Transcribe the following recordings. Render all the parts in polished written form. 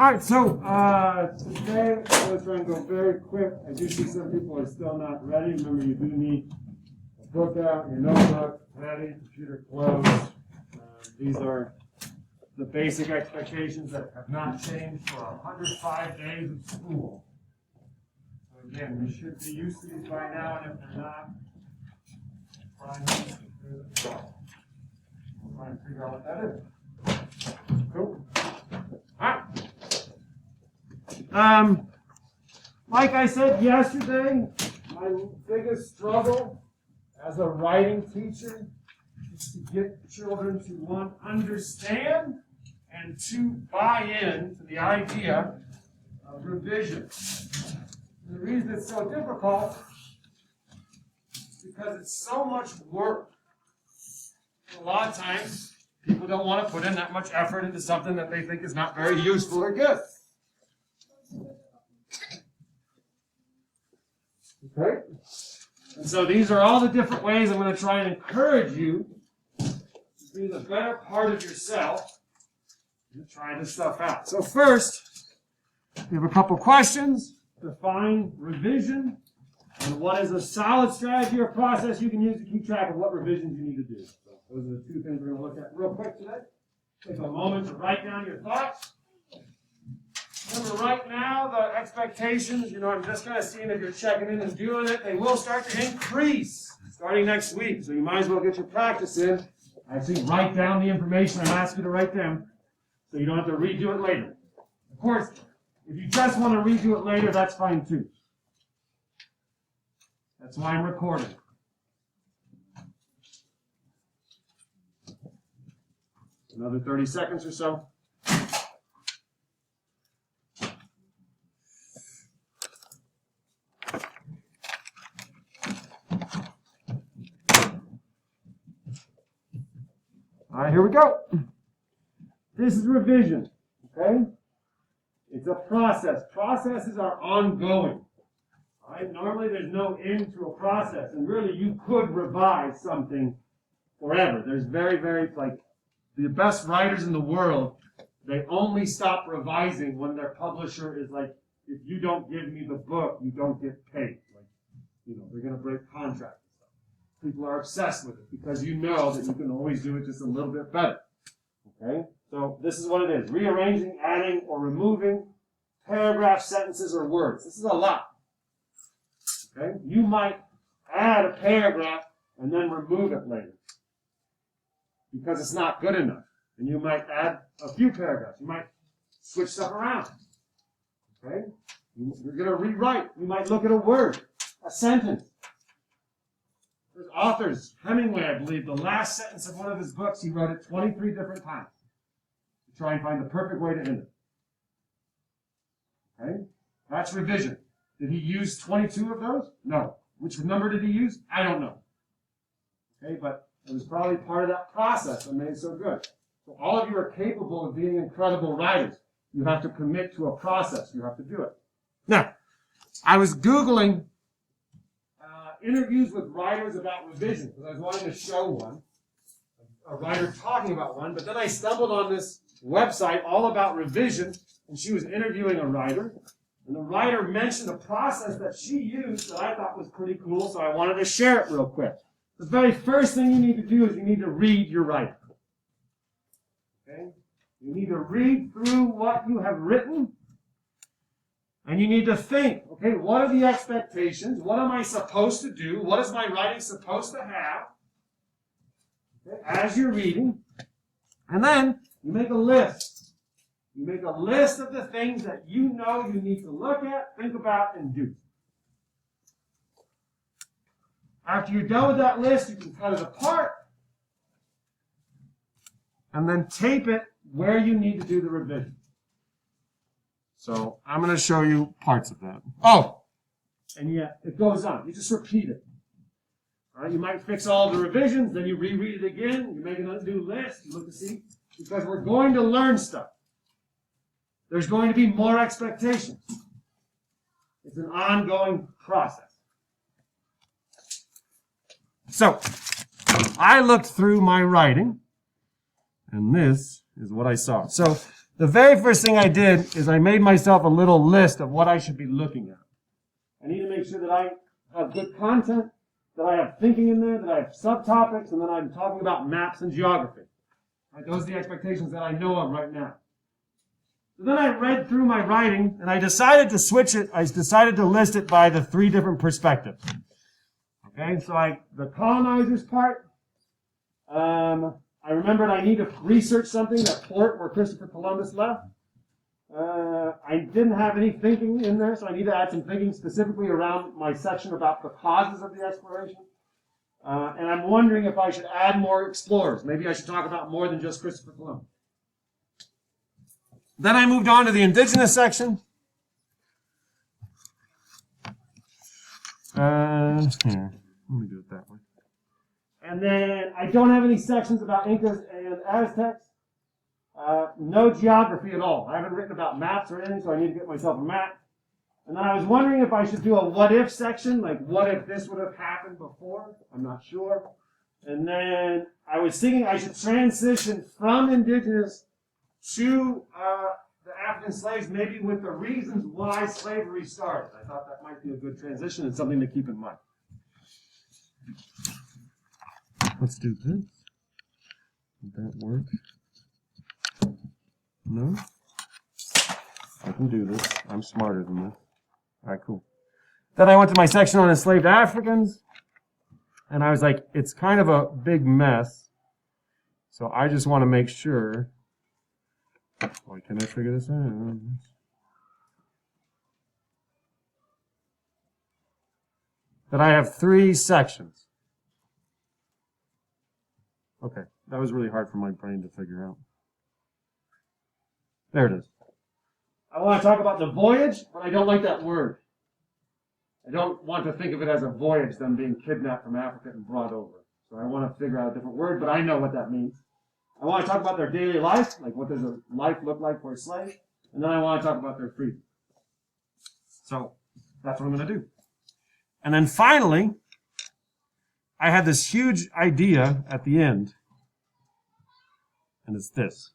All right, so today I'm going to try and go very quick. I do see some people are still not ready. Remember, you do need a book out, your notebook ready, computer closed. These are the basic expectations that have not changed for 105 days of school. So again, you should be used to these by now, and if they're not, find these. We'll try and figure out what that is. Cool. All right. Like I said yesterday, my biggest struggle as a writing teacher is to get children to, one, understand and two, buy in to the idea of revision. And the reason it's so difficult is because it's so much work. A lot of times, people don't want to put in that much effort into something that they think is not very useful or good. Okay? And so these are all the different ways I'm going to try and encourage you to be the better part of yourself and try this stuff out. So first, we have a couple questions. Define revision, and what is a solid strategy or process you can use to keep track of what revisions you need to do. So those are the two things we're going to look at real quick today. Take a moment to write down your thoughts. Remember, right now, the expectations, I'm just kind of seeing if you're checking in and doing it. They will start to increase starting next week. So you might as well get your practice in. Actually, write down the information I ask you to write down so you don't have to redo it later. Of course, if you just want to redo it later, that's fine too. That's why I'm recording. Another 30 seconds or so. All right, here we go. This is revision, okay? It's a process. Processes are ongoing. All right? Normally there's no end to a process, and really you could revise something forever. There's very, the best writers in the world, they only stop revising when their publisher is like, if you don't give me the book, you don't get paid. They're going to break contracts. People are obsessed with it because you know that you can always do it just a little bit better. Okay? So this is what it is. Rearranging, adding, or removing paragraphs, sentences, or words. This is a lot. Okay? You might add a paragraph and then remove it later because it's not good enough. And you might add a few paragraphs. You might switch stuff around. Okay? You're going to rewrite. You might look at a word, a sentence. There's authors, Hemingway, I believe, the last sentence of one of his books, he wrote it 23 different times to try and find the perfect way to end it. Okay? That's revision. Did he use 22 of those? No. Which number did he use? I don't know. Okay, but it was probably part of that process that made it so good. So all of you are capable of being incredible writers. You have to commit to a process. You have to do it. Now, I was Googling interviews with writers about revision, because I was wanting to show one, a writer talking about one, but then I stumbled on this website all about revision, and she was interviewing a writer, and the writer mentioned a process that she used that I thought was pretty cool, so I wanted to share it real quick. The very first thing you need to do is you need to read your writing. Okay? You need to read through what you have written, and you need to think, okay, what are the expectations? What am I supposed to do? What is my writing supposed to have? Okay, as you're reading. And then you make a list. You make a list of the things that you know you need to look at, think about, and do. After you're done with that list, you can cut it apart and then tape it where you need to do the revision. So I'm going to show you parts of that. Oh, and yeah, it goes on. You just repeat it. All right, you might fix all the revisions, then you reread it again. You make an undo list. You look to see, because we're going to learn stuff. There's going to be more expectations. It's an ongoing process. So I looked through my writing, and this is what I saw. So The very first thing I did is I made myself a little list of what I should be looking at. I need to make sure that I have good content, that I have thinking in there, that I have subtopics, and then I'm talking about maps and geography. Right? Those are the expectations that I know of right now. So then I read through my writing, and I decided to switch it. I decided to list it by the 3 different perspectives. Okay, so the colonizers part, I remembered I need to research something, that port where Christopher Columbus left. I didn't have any thinking in there, so I need to add some thinking specifically around my section about the causes of the exploration. And I'm wondering if I should add more explorers. Maybe I should talk about more than just Christopher Columbus. Then I moved on to the indigenous section. Here, let me do it that way. And then I don't have any sections about Incas and Aztecs. No geography at all. I haven't written about maps or anything, so I need to get myself a map. And then I was wondering if I should do a what if section, like what if this would have happened before? I'm not sure. And then I was thinking I should transition from indigenous to the African slaves, maybe with the reasons why slavery started. I thought that might be a good transition and something to keep in mind. Let's do this. Did that work? No? I can do this. I'm smarter than this. All right, cool. Then I went to my section on enslaved Africans, and I was like, it's kind of a big mess, so I just want to make sure. Why can I figure this out? That I have 3 sections. Okay, that was really hard for my brain to figure out. There it is. I want to talk about the voyage, but I don't like that word. I don't want to think of it as a voyage, them being kidnapped from Africa and brought over. So I want to figure out a different word, but I know what that means. I want to talk about their daily life, like what does a life look like for a slave, and then I want to talk about their freedom. So that's what I'm going to do. And then finally, I had this huge idea at the end, and it's this.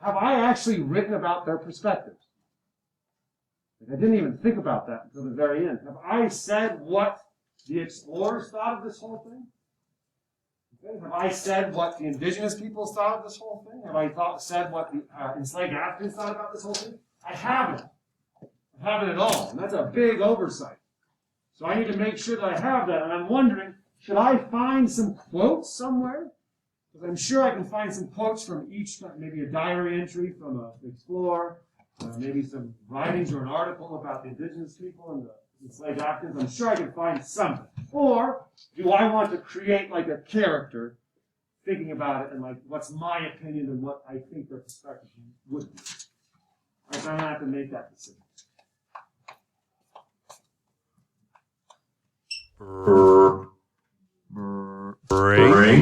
Have I actually written about their perspectives? I didn't even think about that until the very end. Have I said what the explorers thought of this whole thing? Okay. Have I said what the indigenous peoples thought of this whole thing? Have I said what the enslaved Africans thought about this whole thing? I haven't. I haven't at all, and that's a big oversight. So I need to make sure that I have that, and I'm wondering, should I find some quotes somewhere? Because I'm sure I can find some quotes from each, maybe a diary entry from an explorer, maybe some writings or an article about the indigenous people and the enslaved Africans. I'm sure I can find something. Or do I want to create like a character thinking about it and like what's my opinion and what I think their perspective would be? Right, so I'm going to have to make that decision. Break.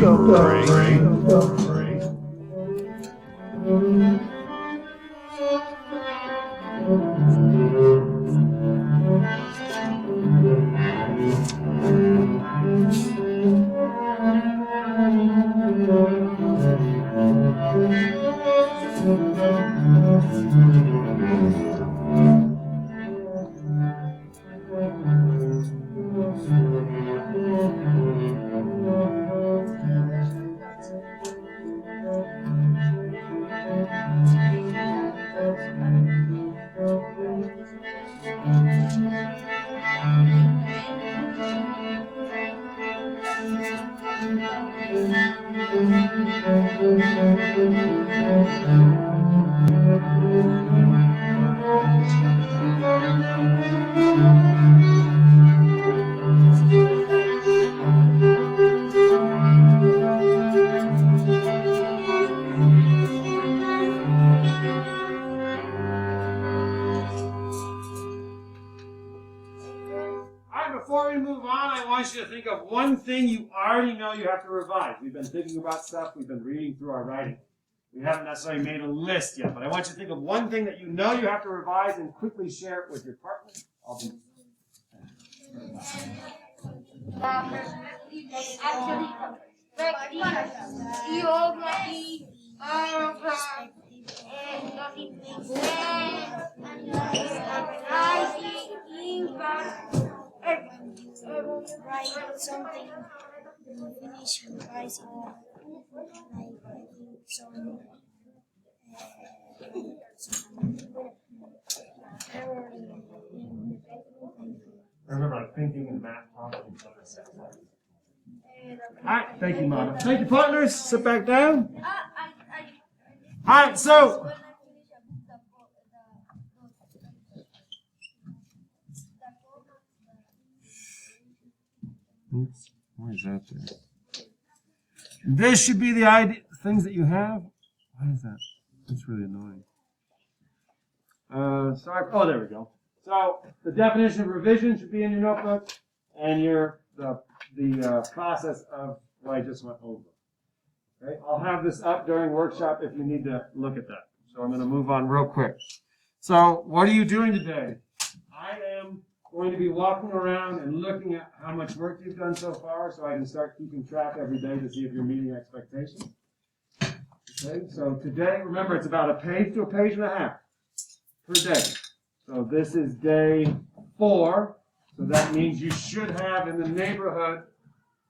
Before we move on, I want you to think of one thing you already know you have to revise. We've been thinking about stuff. We've been reading through our writing. We haven't necessarily made a list yet, but I want you to think of one thing that you know you have to revise and quickly share it with your partner. write something, finish revising, like I think some error in I remember like thinking and math talking. Alright, thank you, Mama. Thank you, partners. Sit back down. Alright, so. Oops, why is that there? This should be the things that you have. Why is that? That's really annoying. Sorry. Oh, there we go. So the definition of revision should be in your notebook, and the process of what I just went over. Okay, I'll have this up during workshop if you need to look at that. So I'm going to move on real quick. So what are you doing today? I am going to be walking around and looking at how much work you've done so far, so I can start keeping track every day to see if you're meeting expectations. Okay, so today, remember, it's about a page to a page and a half per day. So this is day 4. So that means you should have in the neighborhood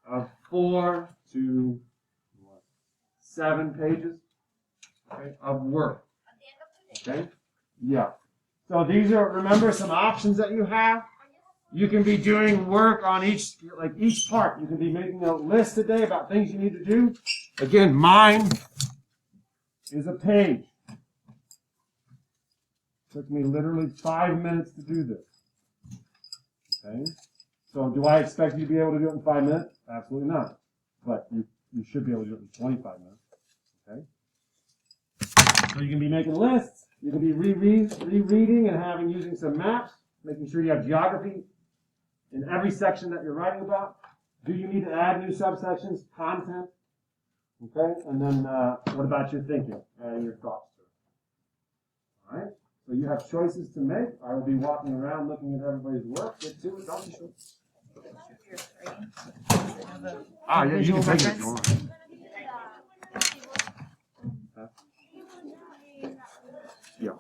of 4 to 7 pages, okay, of work. Okay? Yeah. So these are, remember, some options that you have. You can be doing work on each part. You can be making a list today about things you need to do. Again, mine is a page. Took me literally 5 minutes to do this. Okay? So do I expect you to be able to do it in 5 minutes? Absolutely not. But you should be able to do it in 25 minutes. Okay? So you can be making lists. You can be rereading and using some maps, making sure you have geography in every section that you're writing about. Do you need to add new subsections? Content. Okay? And then what about your thinking and your thoughts? All right? So you have choices to make. I will be walking around looking at everybody's work. Get to it, don't you? Ah, yeah, you can take it. Huh? Yeah.